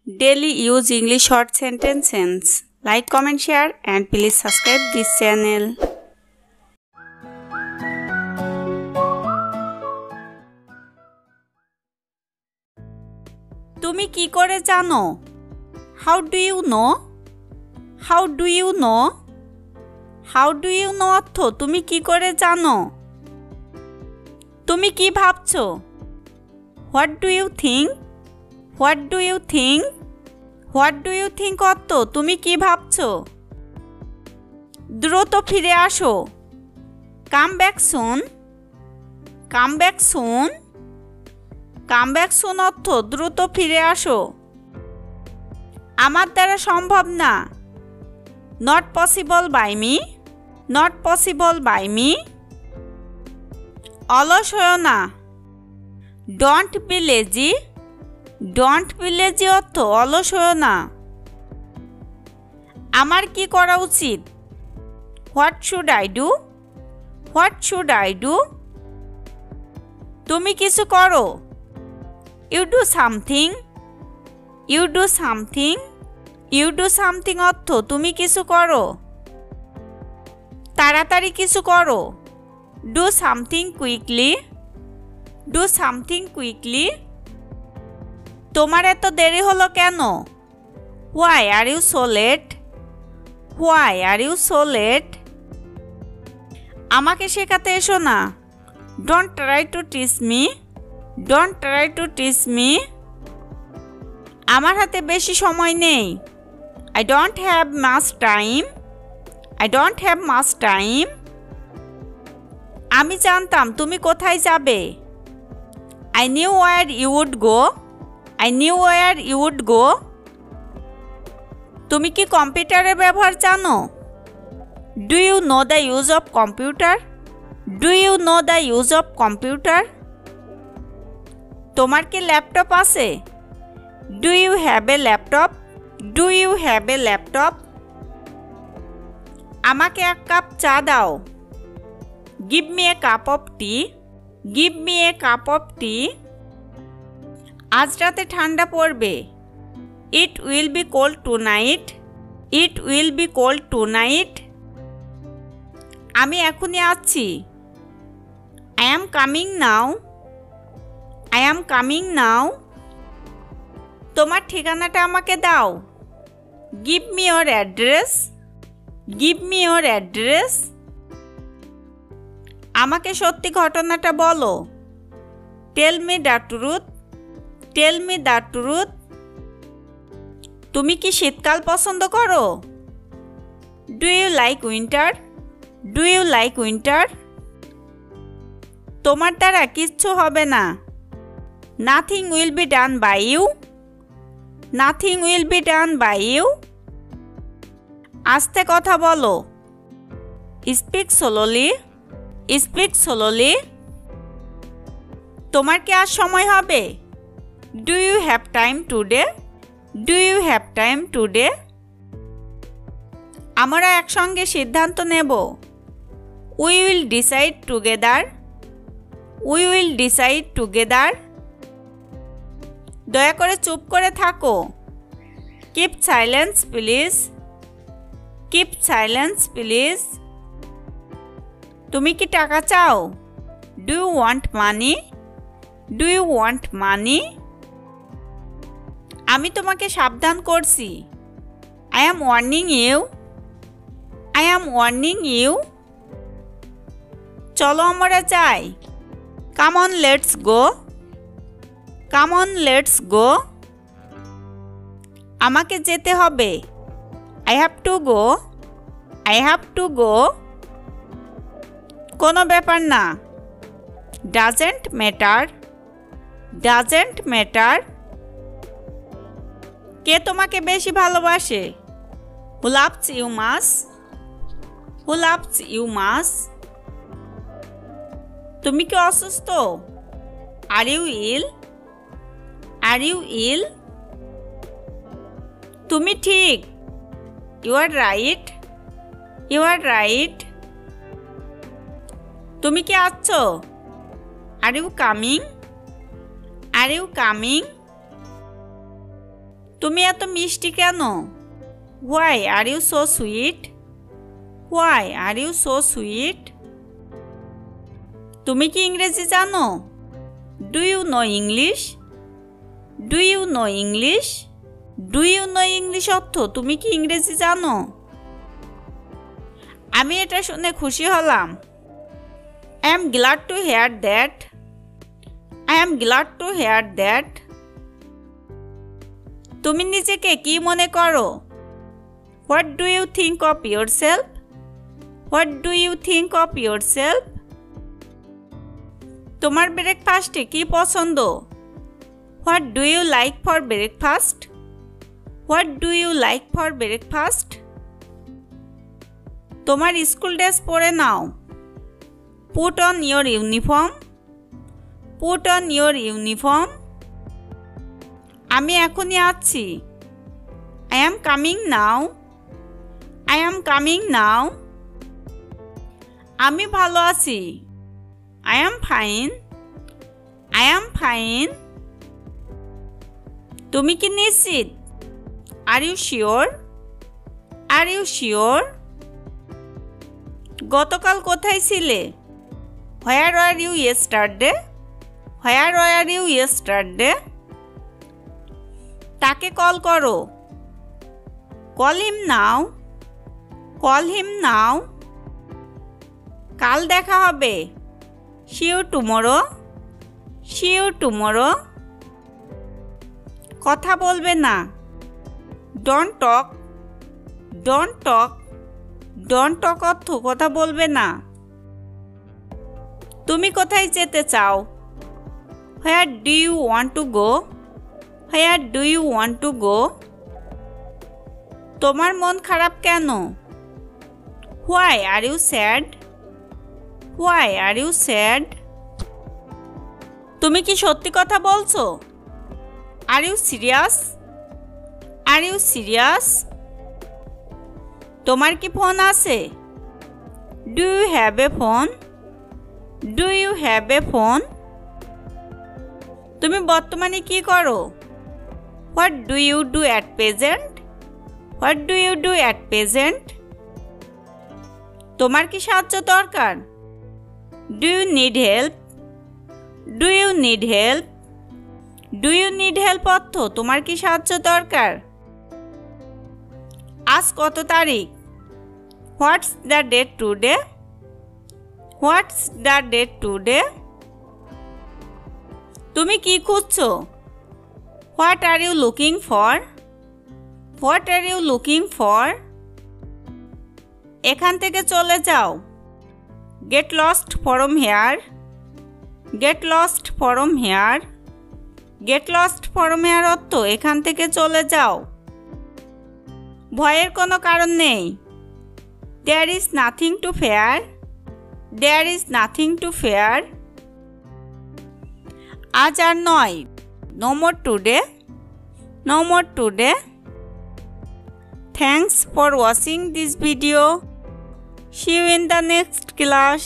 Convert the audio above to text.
daily use English short sentences. Like, comment, share and please subscribe this channel. তুমি কি করে জানো? How do you know? How do you know? How do you know অর্থ তুমি কি করে জানো? তুমি কি ভাবছো? What do you think? What do you think? What do you think অর্থ তুমি কি ভাবছো? দ্রুত ফিরে আসো। Come back soon. Come back soon. Come back soon অর্থ দ্রুত ফিরে আসো। আমার দ্বারা সম্ভব না। Not possible by me. Not possible by me. অলস হয়ো না। Don't be lazy. Don't be lazy অর্থ অলস হয়ো না। আমার কি করা উচিত? What should I do? What should I do? তুমি কিছু করো। You do something. You do something. You do something অর্থ তুমি কিছু করো। তাড়াতাড়ি কিছু করো। Do something quickly. Do something quickly. তোমার এত দেরি হলো কেন? Why are you so late? Why are you so late? আমাকে শেখাতে এসো না। Don't try to teach me. Don't try to teach me. আমার হাতে বেশি সময় নেই। I don't have much time. I don't have much time. আমি জানতাম তুমি কোথায় যাবে। I knew where you would go. I knew where you would go. তুমি কি কম্পিউটারের ব্যবহার জানো? Do you know the use of computer? Do you know the use of computer? তোমার কি ল্যাপটপ আছে? Do you have a laptop? Do you have a laptop? আমাকে এক কাপ চা দাও। Give me a cup of tea. Give me a cup of tea. আজ রাতে ঠান্ডা পড়বে। It will be cold tonight. It will be cold tonight. আমি এখনই আসছি। I am coming now. I am coming now. তোমার ঠিকানাটা আমাকে দাও। Give me your address. Give me your address. আমাকে সত্যি ঘটনাটা বলো। Tell me the truth. Tell me the truth. তুমি কি শীতকাল পছন্দ করো? Do you like winter? Do you like winter? তোমার দ্বারা কিচ্ছু হবে না। Nothing will be done by you. Nothing will be done by you. আস্তে কথা বলো। Speak slowly. Speak slowly. তোমার কি আজ সময় হবে? Do you have time today? Do you have time today? আমরা একসঙ্গে সিদ্ধান্ত নেব। We will decide together. We will decide together. দয়া করে চুপ করে থাকো। Keep silence please. Keep silence please. তুমি কি টাকা চাও? Do you want money? Do you want money? আমি তোমাকে সাবধান করছি। I am warning you. I am warning you. চলো আমরা যাই। Come on let's go. Come on let's go. আমাকে যেতে হবে। I have to go. I have to go. কোনো ব্যাপার না। Doesn't matter. Doesn't matter. কে তোমাকে বেশি ভালোবাসে? Who loves you much? Who loves you much? তুমি কি অসুস্থ? Are you ill? Are you ill? তুমি ঠিক। You are right. You are right. তুমি কি আসছো? Are you coming? Are you coming? তুমি এত মিষ্টি কেন? Why are you so sweet? Why are you so sweet? তুমি কি ইংরেজি জানো? Do you know English? Do you know English? Do you know English অর্থ তুমি কি ইংরেজি জানো? আমি এটা শুনে খুশি হলাম। I am glad to hear that. I am glad to hear that. তুমি নিজেকে কি মনে করো? What do you think of yourself? What do you think of yourself? তোমার ব্রেকফাস্টে কি পছন্দ? What do you like for breakfast? What do you like for breakfast? তোমার স্কুল ড্রেস পরে নাও। Put on your uniform. Put on your uniform. আমি এখনই আসছি। I am coming now. I am coming now. আমি ভালো আছি। I am fine. I am fine. তুমি কি নিশ্চিত? Are you sure? Are you sure? গতকাল কোথায় ছিলে? Where were you yesterday? Where were you yesterday? তাকে কল করো। Call him now. Call him now. কাল দেখা হবে। See you tomorrow. See you tomorrow. কথা বলবে না। Don't talk. Don't talk. Don't talk অর্থ কথা বলবে না। তুমি কোথায় যেতে চাও? Where do you want to go? Where do you want to go? তোমার মন খারাপ কেন? Why are you sad? Why are you sad? তুমি কি সত্যি কথা বলছো? Are you serious? Are you serious? তোমার কি ফোন আছে? Do you have a phone? Do you have a phone? তুমি বর্তমানে কি করো? What do you do at present? What do you do at present? তোমার কি সাহায্য দরকার? Do you need help? Do you need help? Do you need help অর্থ তোমার কি সাহায্য দরকার? আজ কত তারিখ? What's the date today? What's the date today? তুমি কি খুঁজছো? What are you looking for? What are you looking for? এখান থেকে চলে যাও। Get lost from here. Get lost from here. Get lost from here অর্থ এখান থেকে চলে যাও। ভয়ের কোনো কারণ নেই। There is nothing to fear. There is nothing to fear. আজ আর নয়। No more today. No more today. Thanks for watching this video. See you in the next class.